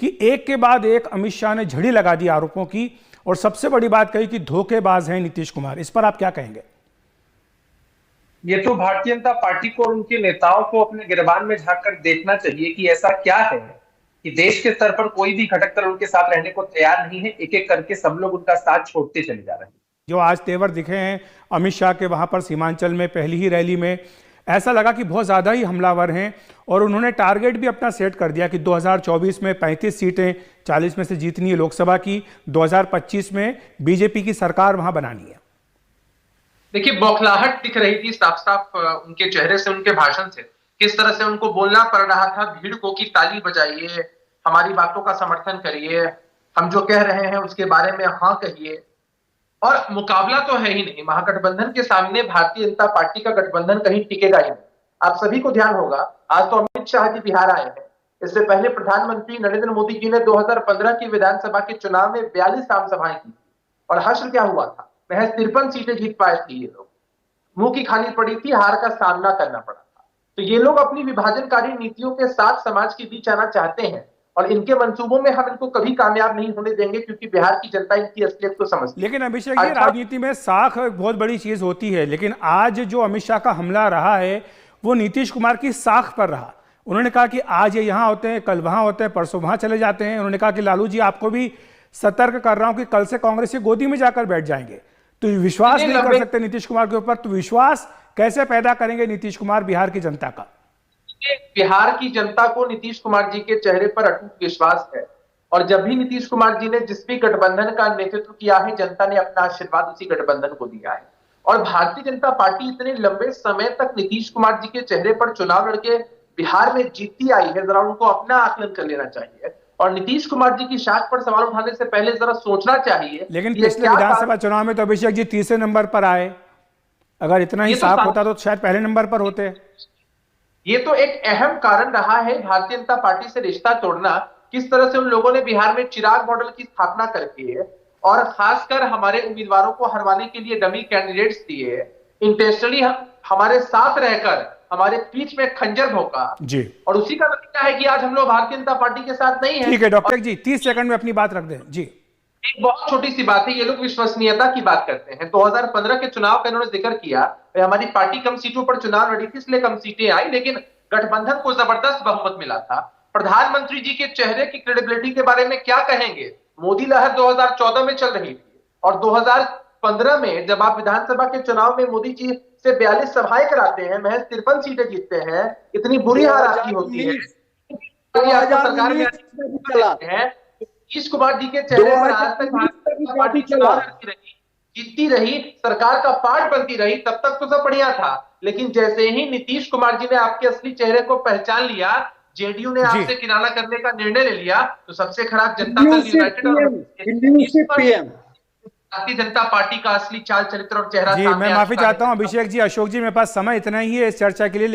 कि एक के बाद एक अमित शाह ने झड़ी लगा दी आरोपों की, और सबसे बड़ी बात कही कि धोखेबाज हैं नीतीश कुमार। इस पर आप क्या कहेंगे? ये तो भारतीय जनता पार्टी को और उनके नेताओं को अपने गिरबान में झांक कर देखना चाहिए कि ऐसा क्या है कि देश के स्तर पर कोई भी घटक दल उनके साथ रहने को तैयार नहीं है। एक एक करके सब लोग उनका साथ छोड़ते चले जा रहे हैं। जो आज तेवर दिखे हैं अमित शाह के वहां पर सीमांचल में पहली ही रैली में, ऐसा लगा कि बहुत ज़्यादा ही हमलावर हैं, और उन्होंने टारगेट भी अपना सेट कर दिया कि 2024 में 35 सीटें 40 में से जीतनी है लोकसभा की, 2025 में बीजेपी की सरकार वहां बनानी है। देखिए, बौखलाहट दिख रही थी साफ साफ उनके चेहरे से, उनके भाषण से। किस तरह से उनको बोलना पड़ रहा था भीड़ को कि ताली बजाइए, हमारी बातों का समर्थन करिए, हम जो कह रहे हैं उसके बारे में हाँ कहिए। और मुकाबला तो है ही नहीं, महागठबंधन के सामने भारतीय जनता पार्टी का गठबंधन कहीं टिकेगा ही नहीं। आप सभी को ध्यान होगा, आज तो अमित शाह जी बिहार आए हैं। इससे पहले प्रधानमंत्री नरेंद्र मोदी जी ने 2015 की विधानसभा के चुनाव में 42 आम सभाएं की, और हश्र क्या हुआ था, महज 53 सीटें जीत पाए थे। ये लोग मुंह की खानी पड़ी थी, हार का सामना करना पड़ा था। तो ये लोग अपनी विभाजनकारी नीतियों के साथ समाज के बीच आना चाहते हैं, और इनके मंसूबों में हम इनको कभी कामयाब नहीं होने देंगे, क्योंकि बिहार की जनता इनकी असलियत को समझती है। लेकिन अभिषेक जी, राजनीति में साख बहुत बड़ी चीज होती है, लेकिन आज जो अमित शाह का हमला रहा है वो नीतीश कुमार की साख पर रहा। उन्होंने कहा कि आज ये यहां होते हैं, कल वहां होते हैं, परसों वहां चले जाते हैं। उन्होंने कहा कि लालू जी, आपको भी सतर्क कर रहा हूं कि कल से कांग्रेस की गोदी में जाकर बैठ जाएंगे। तो विश्वास नहीं कर सकते नीतीश कुमार के ऊपर, तो विश्वास कैसे पैदा करेंगे नीतीश कुमार बिहार की जनता का? बिहार की जनता को नीतीश कुमार जी के चेहरे पर अटूट विश्वास है, और जब भी नीतीश कुमार जी ने जिस भी गठबंधन का नेतृत्व किया है, जनता ने अपना आशीर्वाद उसी गठबंधन को दिया है। और भारतीय जनता पार्टी इतने लंबे समय तक नीतीश कुमार जी के चेहरे पर चुनाव लड़के बिहार में जीतती आई है, जरा उनको अपना आकलन कर लेना चाहिए। और नीतीश कुमार जी की शाख पर सवाल उठाने से पहले जरा सोचना चाहिए। लेकिन पिछले विधानसभा चुनाव में तो अभिषेक जी तीसरे नंबर पर आए। अगर इतना ही साफ होता तो शायद पहले नंबर पर होते। ये तो एक अहम कारण रहा है भारतीय जनता पार्टी से रिश्ता तोड़ना। किस तरह से उन लोगों ने बिहार में चिराग मॉडल की स्थापना करके, और खासकर हमारे उम्मीदवारों को हरवाने के लिए डमी कैंडिडेट्स दिए, इंटेंशनली हमारे साथ रहकर हमारे पीठ में खंजर भोंका जी। और उसी का नतीजा है कि आज हम लोग भारतीय जनता पार्टी के साथ नहीं है। ठीक है डॉक्टर जी, 30 सेकंड में अपनी बात रख दें जी। एक बहुत छोटी सी बात है, ये लोग विश्वसनीयता की बात करते हैं। 2015 के चुनाव का इन्होंने जिक्र किया, हमारी पार्टी कम सीटों पर चुनाव लड़ी थी इसलिए कम सीटें आई, लेकिन गठबंधन को जबरदस्त बहुमत मिला था। प्रधानमंत्री जी के चेहरे की क्रेडिबिलिटी के बारे में क्या कहेंगे? मोदी लहर 2014 में चल रही थी, और 2015 में जब आप विधानसभा के चुनाव में मोदी जी से 42 सभाएं कराते हैं, महज 53 सीटें जीतते हैं, इतनी बुरी हार आपकी होती है। सरकार में नीतीश कुमार जी के चेहरे पर आज तक पार्टी चुनाव लड़ती रही, जीतती रही, सरकार का पार्ट बनती रही, तब तक तो सब बढ़िया था। लेकिन जैसे ही नीतीश कुमार जी ने आपके असली चेहरे को पहचान लिया, जेडीयू ने आपसे किनारा करने का निर्णय ले लिया, तो सबसे खराब जनता दल यूनाइटेड और भारतीय जनता पार्टी का असली चाल चरित्र और चेहरा जी। मैं माफी चाहता हूं अभिषेक जी, अशोक जी, मेरे पास समय इतना ही है इस चर्चा के लिए।